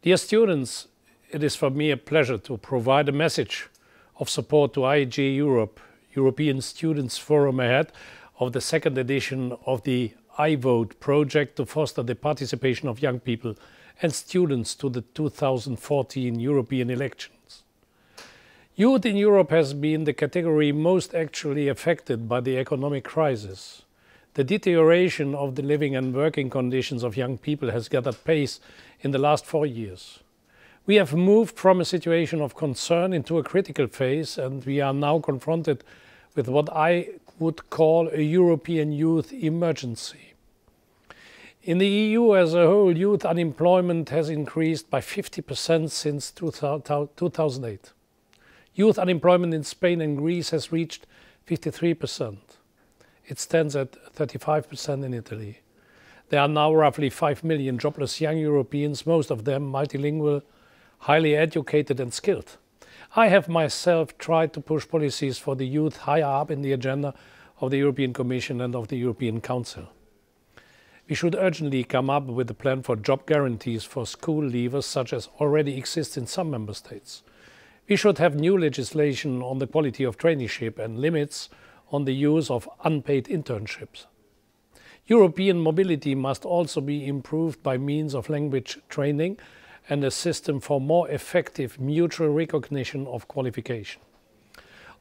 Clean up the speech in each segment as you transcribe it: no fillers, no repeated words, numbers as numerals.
Dear students, it is for me a pleasure to provide a message of support to AEGEE Europe, European Students' Forum ahead of the second edition of the iVote project to foster the participation of young people and students to the 2014 European elections. Youth in Europe has been the category most actually affected by the economic crisis. The deterioration of the living and working conditions of young people has gathered pace in the last 4 years. We have moved from a situation of concern into a critical phase, and we are now confronted with what I would call a European youth emergency. In the EU as a whole, youth unemployment has increased by 50% since 2008. Youth unemployment in Spain and Greece has reached 53%. It stands at 35% in Italy. There are now roughly 5 million jobless young Europeans, most of them multilingual, highly educated and skilled. I have myself tried to push policies for the youth higher up in the agenda of the European Commission and of the European Council. We should urgently come up with a plan for job guarantees for school leavers, such as already exists in some member states. We should have new legislation on the quality of traineeship and limits on the use of unpaid internships. European mobility must also be improved by means of language training and a system for more effective mutual recognition of qualification.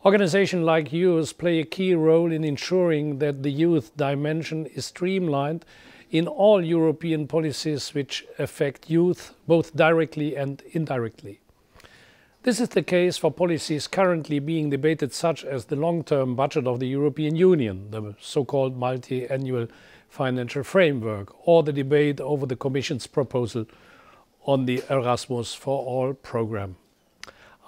Organizations like yours play a key role in ensuring that the youth dimension is streamlined in all European policies which affect youth both directly and indirectly. This is the case for policies currently being debated, such as the long-term budget of the European Union, the so-called multi-annual financial framework, or the debate over the Commission's proposal on the Erasmus for All programme.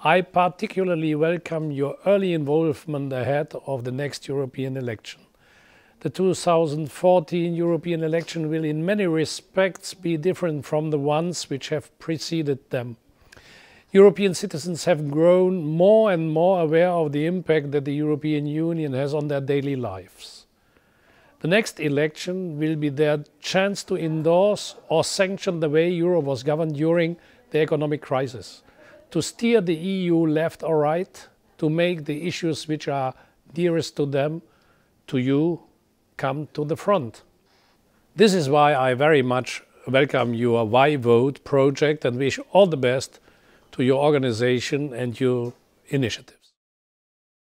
I particularly welcome your early involvement ahead of the next European election. The 2014 European election will in many respects be different from the ones which have preceded them. European citizens have grown more and more aware of the impact that the European Union has on their daily lives. The next election will be their chance to endorse or sanction the way Europe was governed during the economic crisis, to steer the EU left or right, to make the issues which are dearest to them, to you, come to the front. This is why I very much welcome your iVote project and wish all the best to your organization and your initiative.